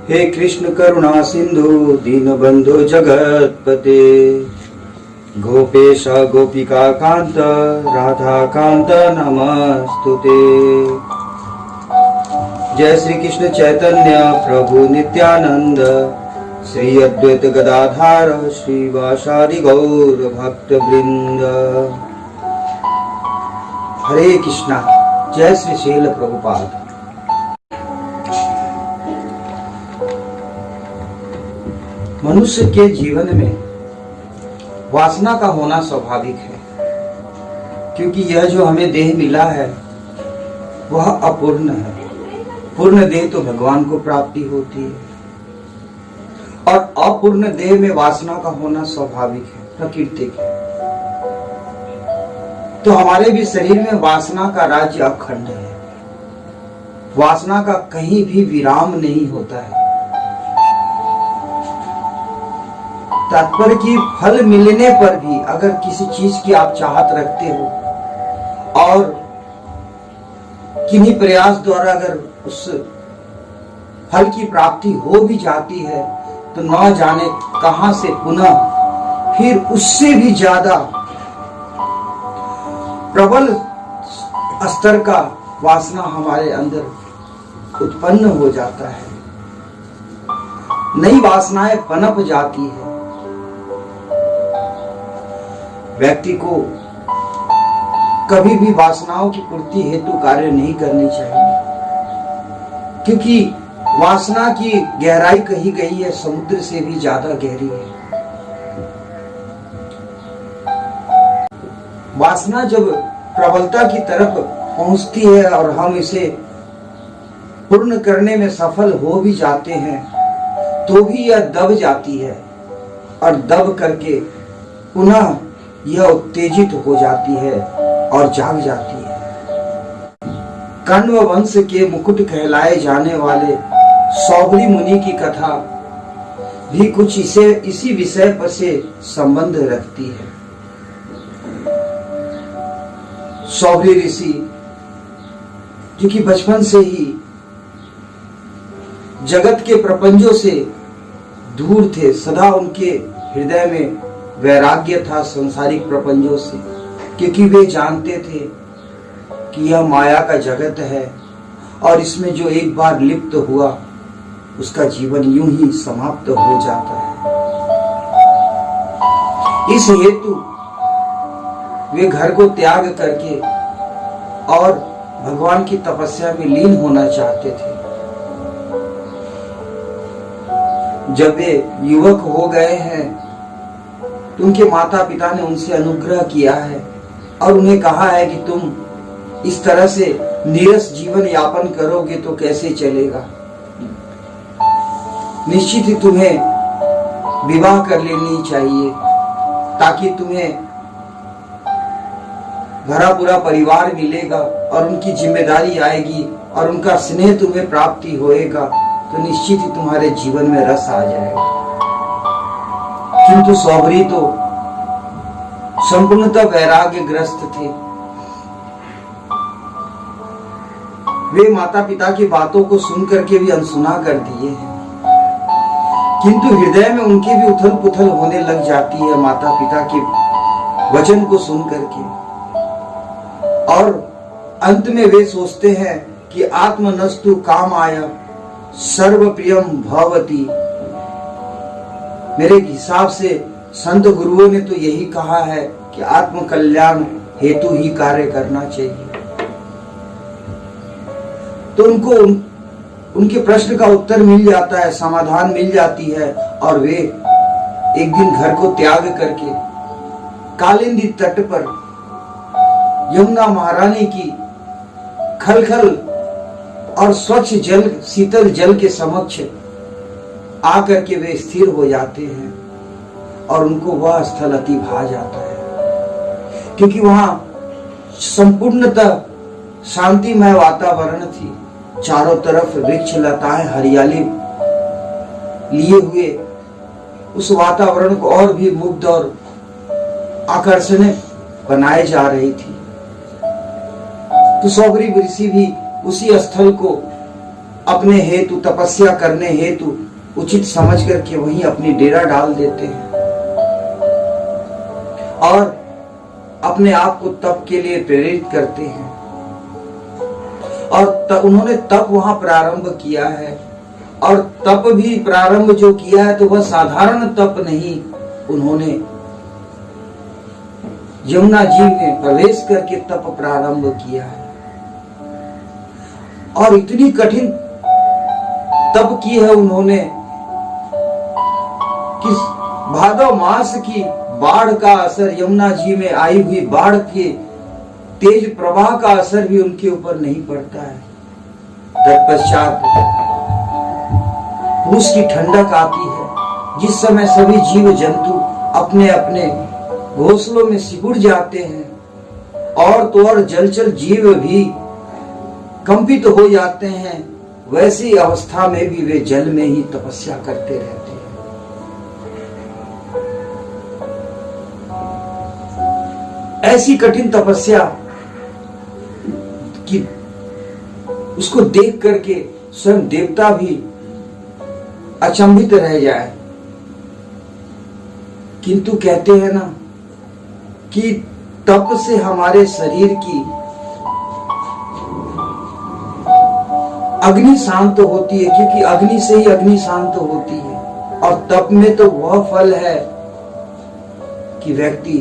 हे कृष्ण करुणा सिंधु दीनबंधु जगतपते गोपेश गोपिका कांत राधा कांत नमस्तुते। जय श्री कृष्ण चैतन्य प्रभु नित्यानंद श्री अद्वैत गदाधार श्रीवासादि गौर भक्त वृंद। हरे कृष्णा। जय श्री शैल प्रभुपाद। मनुष्य के जीवन में वासना का होना स्वाभाविक है, क्योंकि यह जो हमें देह मिला है वह अपूर्ण है। पूर्ण देह तो भगवान को प्राप्ति होती है, और अपूर्ण देह में वासना का होना स्वाभाविक है, प्राकृतिक है। तो हमारे भी शरीर में वासना का राज्य अखंड है। वासना का कहीं भी विराम नहीं होता है। तात्पर्य कि फल मिलने पर भी अगर किसी चीज की आप चाहत रखते हो और किन्हीं प्रयास द्वारा अगर उस फल की प्राप्ति हो भी जाती है तो न जाने कहां से पुनः फिर उससे भी ज्यादा प्रबल स्तर का वासना हमारे अंदर उत्पन्न हो जाता है। नई वासनाएं पनप जाती है। व्यक्ति को कभी भी वासनाओं की पूर्ति हेतु कार्य नहीं करनी चाहिए, क्योंकि वासना की गहराई कही गई है समुद्र से भी ज्यादा गहरी है। वासना जब प्रबलता की तरफ पहुंचती है और हम इसे पूर्ण करने में सफल हो भी जाते हैं तो भी यह दब जाती है, और दब करके पुनः यह उत्तेजित हो जाती है और जाग जाती है। कण्व वंश के मुकुट कहलाए जाने वाले सौभरी मुनि की कथा भी कुछ इसी विषय पर से संबंध रखती है। सौभरी ऋषि जो कि बचपन से ही जगत के प्रपंचों से दूर थे, सदा उनके हृदय में वैराग्य था संसारिक प्रपंचों से, क्योंकि वे जानते थे कि यह माया का जगत है और इसमें जो एक बार लिप्त हुआ उसका जीवन यूं ही समाप्त हो जाता है। इस हेतु वे घर को त्याग करके और भगवान की तपस्या में लीन होना चाहते थे। जब वे युवक हो गए हैं तो उनके माता पिता ने उनसे अनुग्रह किया है और उन्हें कहा है कि तुम इस तरह से नीरस जीवन यापन करोगे तो कैसे चलेगा। निश्चित ही तुम्हें विवाह कर लेनी चाहिए ताकि तुम्हें भरा पूरा परिवार मिलेगा और उनकी जिम्मेदारी आएगी और उनका स्नेह तुम्हें प्राप्ति होएगा, तो निश्चित ही तुम्हारे जीवन में रस आ जाएगा। किंतु सौभरी तो संपूर्णतः वैराग्य ग्रस्त थे। वे माता पिता की बातों को सुन करके भी अनसुना कर दिए हैं, किंतु हृदय में उनके भी उथल पुथल होने लग जाती है माता पिता के वचन को सुन करके, और अंत में वे सोचते हैं कि आत्मनस्तु काम आया सर्व प्रियम भवती। मेरे हिसाब से संत गुरुओं ने तो यही कहा है कि आत्म कल्याण हेतु ही कार्य करना चाहिए। तो उनको उनके प्रश्न का उत्तर मिल जाता है, समाधान मिल जाती है, और वे एक दिन घर को त्याग करके कालिंदी तट पर यमुना महारानी की खलखल और स्वच्छ जल शीतल जल के समक्ष आकर के वे स्थिर हो जाते हैं और उनको वह स्थल अति भा जाता है, क्योंकि वहां संपूर्णतः शांतिमय वातावरण थी। चारों तरफ वृक्ष लताएं हरियाली लिए हुए उस वातावरण को और भी मुग्ध और आकर्षणीय बनाए जा रही थी। तो सौभरी ऋषि भी उसी स्थल को अपने हेतु, तपस्या करने हेतु उचित समझ करके वहीं अपनी डेरा डाल देते हैं और अपने आप को तप के लिए प्रेरित करते हैं। और उन्होंने तप वहां प्रारंभ किया है, और तप भी प्रारंभ जो किया है तो वह साधारण तप नहीं, उन्होंने यमुना जी में प्रवेश करके तप प्रारंभ किया है। और इतनी कठिन तप की है उन्होंने कि भादव मास की बाढ़ का असर, यमुना जी में आई हुई बाढ़ के तेज प्रवाह का असर भी उनके ऊपर नहीं पड़ता है। तत्पश्चात पूस की ठंडक आती है, जिस समय सभी जीव जंतु अपने अपने घोंसलों में सिकुड़ जाते हैं और तो और जलचर जीव भी कंपित हो जाते हैं, वैसी अवस्था में भी वे जल में ही तपस्या करते रहते हैं। ऐसी कठिन तपस्या कि उसको देख करके स्वयं देवता भी अचंभित रह जाए। किंतु कहते हैं ना कि तप से हमारे शरीर की अग्नि शांत होती है, क्योंकि अग्नि से ही अग्नि शांत होती है। और तप में तो वह फल है कि व्यक्ति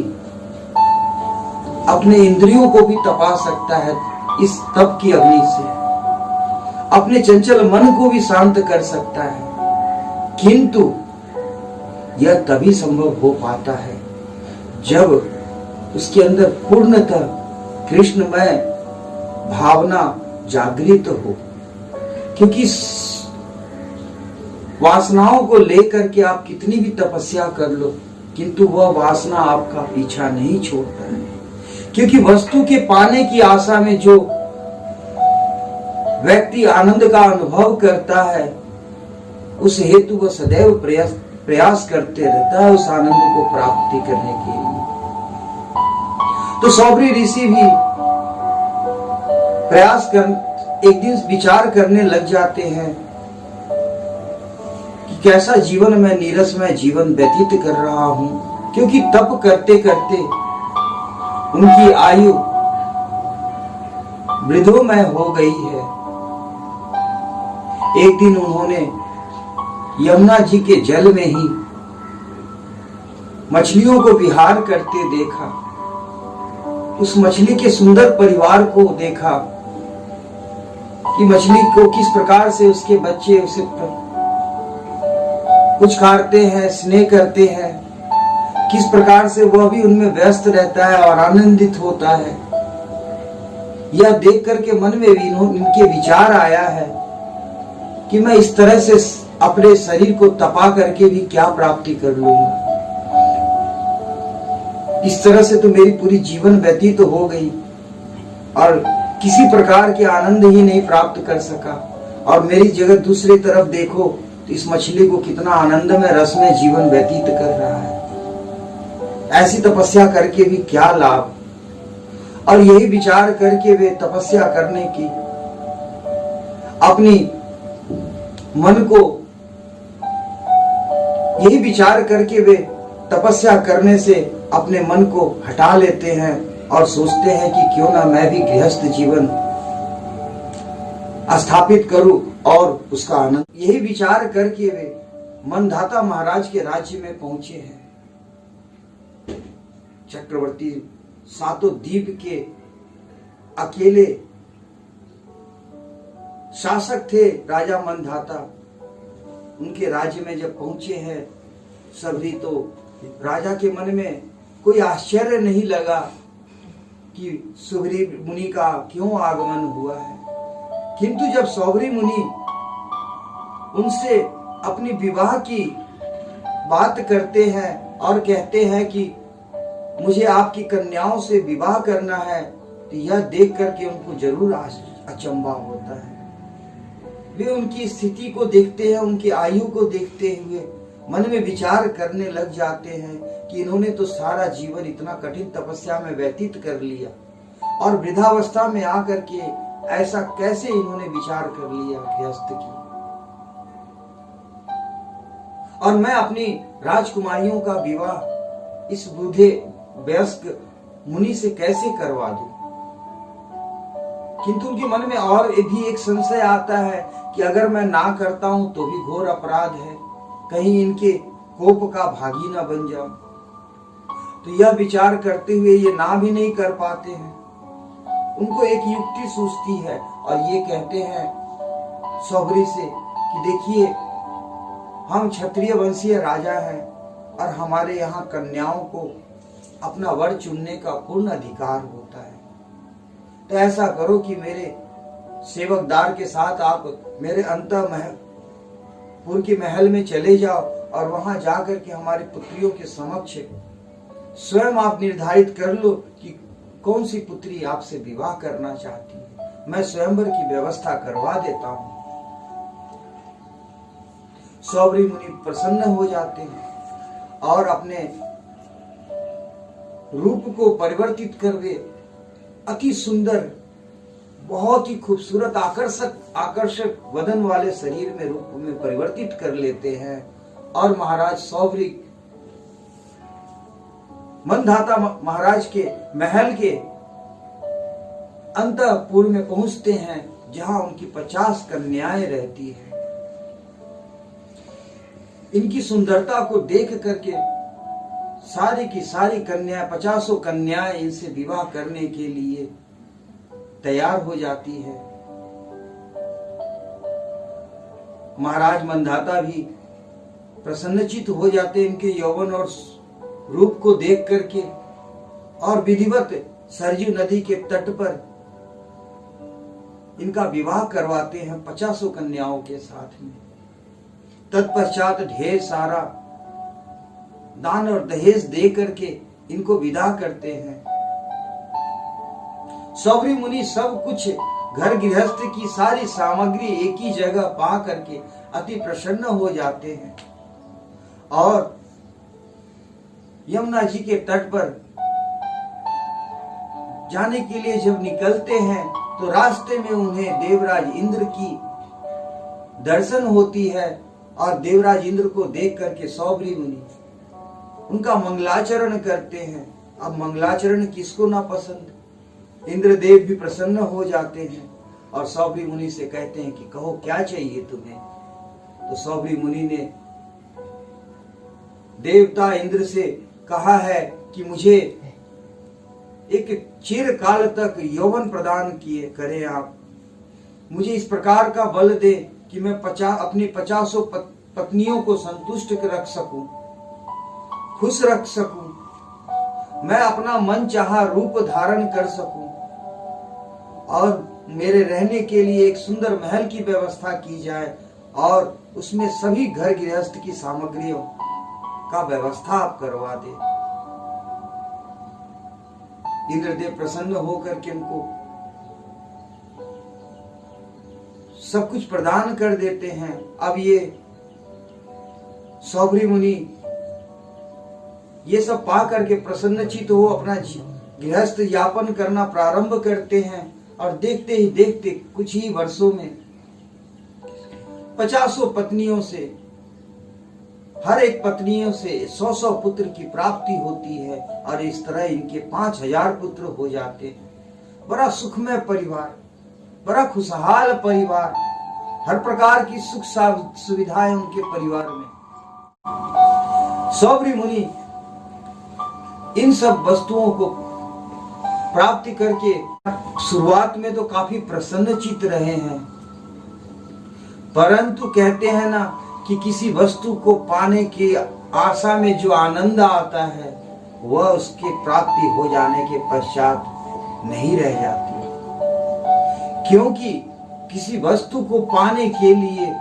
अपने इंद्रियों को भी तपा सकता है इस तप की अग्नि से, अपने चंचल मन को भी शांत कर सकता है। किंतु यह तभी संभव हो पाता है जब उसके अंदर पूर्णतः कृष्णमय भावना जागृत हो। क्योंकि वासनाओं को लेकर के आप कितनी भी तपस्या कर लो, किंतु वह वासना आपका पीछा नहीं छोड़ता है। क्योंकि वस्तु के पाने की आशा में जो व्यक्ति आनंद का अनुभव करता है, उस हेतु वह सदैव प्रयास करते रहता है उस आनंद को प्राप्ति करने के लिए। तो सौभरी ऋषि भी एक दिन विचार करने लग जाते हैं कि कैसा जीवन मैं नीरसमय जीवन व्यतीत कर रहा हूं। क्योंकि तप करते करते उनकी आयु वृद्धोमय हो गई है। एक दिन उन्होंने यमुना जी के जल में ही मछलियों को विहार करते देखा। उस मछली के सुंदर परिवार को देखा कि मछली को किस प्रकार से उसके बच्चे उसे पुचकारते हैं, स्नेह करते हैं, किस प्रकार से वह भी उनमें व्यस्त रहता है और आनंदित होता है। यह देख करके मन में भी इनके विचार आया है कि मैं इस तरह से अपने शरीर को तपा करके भी क्या प्राप्ति कर लूंगा। इस तरह से तो मेरी पूरी जीवन व्यतीत हो गई और किसी प्रकार के आनंद ही नहीं प्राप्त कर सका। और मेरी जगह दूसरी तरफ देखो तो इस मछली को कितना आनंद में रस में जीवन व्यतीत कर रहा है। ऐसी तपस्या करके भी क्या लाभ। और यही विचार करके वे तपस्या करने की अपनी मन को यही विचार करके वे तपस्या करने से अपने मन को हटा लेते हैं और सोचते हैं कि क्यों ना मैं भी गृहस्थ जीवन स्थापित करूं और उसका आनंद। यही विचार करके वे मनधाता महाराज के राज्य में पहुंचे हैं। चक्रवर्ती सातों द्वीप के अकेले शासक थे राजा मनधाता। उनके राज्य में जब पहुंचे हैं सभी, तो राजा के मन में कोई आश्चर्य नहीं लगा कि सुग्रीव मुनि का क्यों आगमन हुआ है। किंतु जब सौभरी मुनि उनसे अपनी विवाह की बात करते हैं और कहते हैं कि मुझे आपकी कन्याओं से विवाह करना है, तो यह देख करके उनको जरूर अचंभा होता है। वे उनकी स्थिति को देखते हैं, उनकी आयु को देखते हुए मन में विचार करने लग जाते हैं कि इन्होंने तो सारा जीवन इतना कठिन तपस्या में व्यतीत कर लिया और वृद्धावस्था में आकर के ऐसा कैसे इन्होंने विचार कर लिया गृहस्थ की। और मैं अपनी राजकुमारियों का विवाह इस बूढ़े वयस्क मुनि से कैसे करवा दूं। किंतु उनके मन में और भी एक संशय आता है कि अगर मैं ना करता हूं तो भी घोर अपराध है, कहीं इनके कोप का भागी ना बन जाऊं। तो यह विचार करते हुए ये ना भी नहीं कर पाते हैं। उनको एक युक्ति सूझती है और ये कहते हैं सौभरी से कि देखिए, हम क्षत्रिय वंशीय राजा हैं और हमारे यहाँ कन्याओं को अपना वर चुनने का पूर्ण अधिकार होता है। तो ऐसा करो कि मेरे सेवकदार के साथ आप मेरे अंतःपुर के महल में चले जाओ और वहां जाकर के हमारी पुत्रियों के समक्ष स्वयं आप निर्धारित कर लो कि कौन सी पुत्री आपसे विवाह करना चाहती है। मैं स्वयंवर की व्यवस्था करवा देता हूं। सौभरी मुनि प्रसन्न हो जाते हैं और अपने रूप को परिवर्तित कर वे अति सुंदर, बहुत ही खूबसूरत, आकर्षक वदन वाले शरीर में रूप में परिवर्तित कर लेते हैं। और महाराज सौभरी मंधाता महाराज के महल के अंतःपुर में पहुंचते हैं, जहां उनकी 50 कन्याएं रहती हैं। इनकी सुंदरता को देख करके सारी की सारी कन्याएं, 50 कन्याएं इनसे विवाह करने के लिए तैयार हो जाती है। महाराज मंधाता भी प्रसन्नचित हो जाते इनके यौवन और रूप को देख करके, और विधिवत सरजू नदी के तट पर इनका विवाह करवाते हैं 50 कन्याओं के साथ में। तत्पश्चात ढेर सारा दान और दहेज दे करके इनको विदा करते हैं। सौभरी मुनि सब कुछ, घर गृहस्थ की सारी सामग्री एक ही जगह पा करके अति प्रसन्न हो जाते हैं। और यमुना जी के तट पर जाने के लिए जब निकलते हैं तो रास्ते में उन्हें देवराज इंद्र की दर्शन होती है। और देवराज इंद्र को देख करके सौभरी मुनि उनका मंगलाचरण करते हैं। अब मंगलाचरण किसको ना पसंद। इंद्रदेव भी प्रसन्न हो जाते हैं और सौभरी मुनि से कहते हैं कि कहो क्या चाहिए तुम्हें। तो सौभरी मुनि ने देवता इंद्र से कहा है कि मुझे एक चिरकाल तक यौवन प्रदान किए करें आप। मुझे इस प्रकार का बल दे कि मैं अपनी 50 पत्नियों को संतुष्ट रख सकूं, खुश रख सकूं, मैं अपना मन चाहा रूप धारण कर सकूं, और मेरे रहने के लिए एक सुंदर महल की व्यवस्था की जाए और उसमें सभी घर गृहस्थ की सामग्रियों का व्यवस्था आप करवा दे। इंद्रदेव प्रसन्न होकर के उनको सब कुछ प्रदान कर देते हैं। अब ये सौभरी मुनि ये सब पा करके प्रसन्नचित हो अपना गृहस्थ यापन करना प्रारंभ करते हैं। और देखते ही देखते कुछ ही वर्षों में 50 पत्नियों से, हर एक पत्नियों से 100 पुत्र की प्राप्ति होती है। और इस तरह इनके 5000 पुत्र हो जाते हैं। बड़ा सुखमय परिवार, बड़ा खुशहाल परिवार, हर प्रकार की सुख सुविधाएं उनके परिवार में। सौभरी मुनि इन सब वस्तुओं को प्राप्ति करके शुरुआत में तो काफी प्रसन्नचित रहे हैं, परंतु कहते हैं ना कि किसी वस्तु को पाने की आशा में जो आनंद आता है वह उसकी प्राप्ति हो जाने के पश्चात नहीं रह जाती। क्योंकि किसी वस्तु को पाने के लिए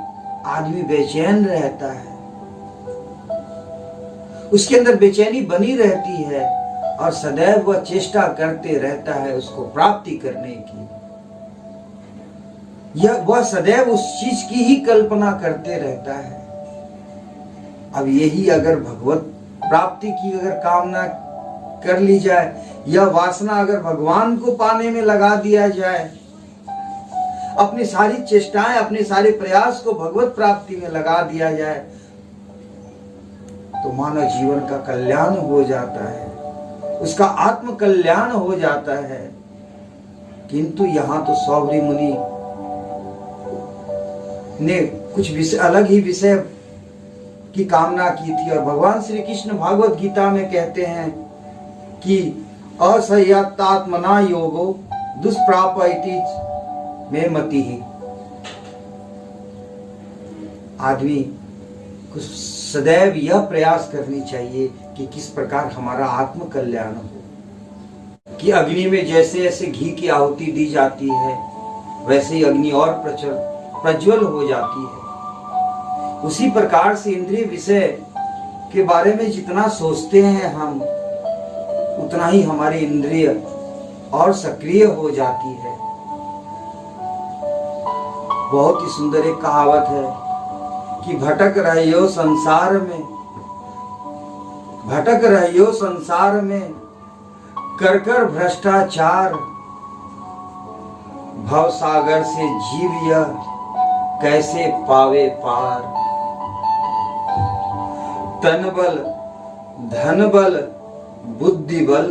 आदमी बेचैन रहता है, उसके अंदर बेचैनी बनी रहती है और सदैव वह चेष्टा करते रहता है उसको प्राप्ति करने की। वह सदैव उस चीज की ही कल्पना करते रहता है। अब यही अगर भगवत प्राप्ति की अगर कामना कर ली जाए, यह वासना अगर भगवान को पाने में लगा दिया जाए, अपनी सारी चेष्टाएं, अपने सारे प्रयास को भगवत प्राप्ति में लगा दिया जाए तो मानव जीवन का कल्याण हो जाता है, उसका आत्म कल्याण हो जाता है। किंतु यहां तो सौभरी मुनि ने कुछ विषय, अलग ही विषय की कामना की थी। और भगवान श्री कृष्ण भागवत गीता में कहते हैं कि असह्यात्मना योगो दुष्प्रापयति में मति ही। आदमी को सदैव यह प्रयास करनी चाहिए कि किस प्रकार हमारा आत्म कल्याण हो, कि अग्नि में जैसे जैसे घी की आहुति दी जाती है वैसे ही अग्नि और प्रज्वल हो जाती है। उसी प्रकार से इंद्रिय विषय के बारे में जितना सोचते हैं हम, उतना ही हमारी इंद्रिय और सक्रिय हो जाती है। बहुत ही सुंदर एक कहावत है कि भटक रहियो संसार में कर कर भ्रष्टाचार, भव सागर से जीव यह कैसे पावे पार। तन बल धन बल बुद्धि बल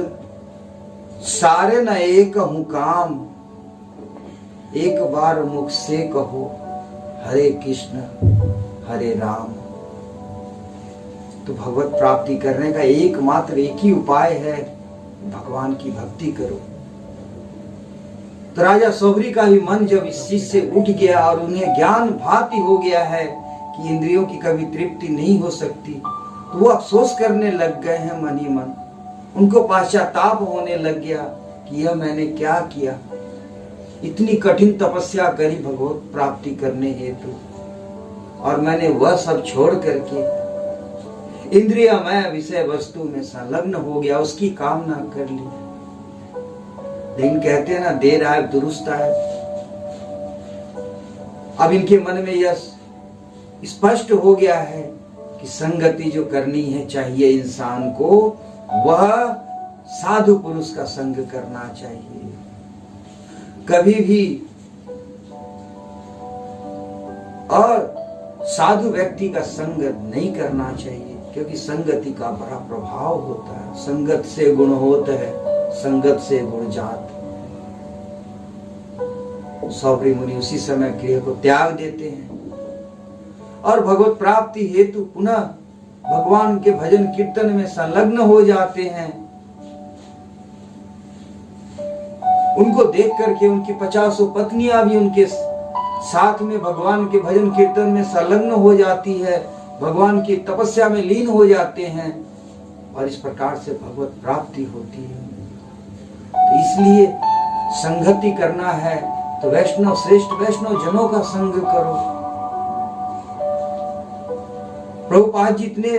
सारे न एक हूं काम, एक बार मुख से कहो हरे कृष्ण हरे राम। तो भगवत प्राप्ति करने का एकमात्र एक ही उपाय है, भगवान की भक्ति करो। तो राजा सौभरी का भी मन जब इस चीज से उठ गया और उन्हें ज्ञान भाति हो गया है कि इंद्रियों की कभी तृप्ति नहीं हो सकती, तो वो अफसोस करने लग गए हैं मन ही मन। उनको पश्चाताप होने लग गया कि यह मैंने क्या किया, इतनी कठिन तपस्या करी भगवत प्राप्ति करने हेतु, और मैंने वह सब छोड़ करके इंद्रियमय विषय वस्तु में संलग्न हो गया, उसकी कामना कर ली। लेकिन कहते हैं ना, देर आए दुरुस्त आए। अब इनके मन में यह स्पष्ट हो गया है कि संगति जो करनी है चाहिए इंसान को, वह साधु पुरुष का संग करना चाहिए। कभी भी और साधु व्यक्ति का संग नहीं करना चाहिए, क्योंकि संगति का बड़ा प्रभाव होता है। संगत से गुण होता है, संगत से गुण जात। सौभरी मुनि उसी समय गृह को त्याग देते हैं और भगवत प्राप्ति हेतु पुनः भगवान के भजन कीर्तन में संलग्न हो जाते हैं। उनको देख करके उनकी 50 पत्नियां भी उनके साथ में भगवान के भजन कीर्तन में संलग्न हो जाती है, भगवान की तपस्या में लीन हो जाते हैं, और इस प्रकार से भगवत प्राप्ति होती है। तो इसलिए संगति करना है तो वैष्णव, श्रेष्ठ वैष्णव जनों का संग करो। प्रभुपाद जी इतने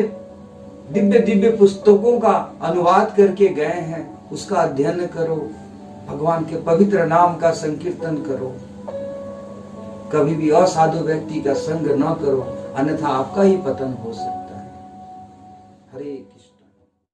दिव्य दिव्य पुस्तकों का अनुवाद करके गए हैं, उसका अध्ययन करो, भगवान के पवित्र नाम का संकीर्तन करो। कभी भी असाधु व्यक्ति का संग न करो, अन्यथा आपका ही पतन हो सकता है।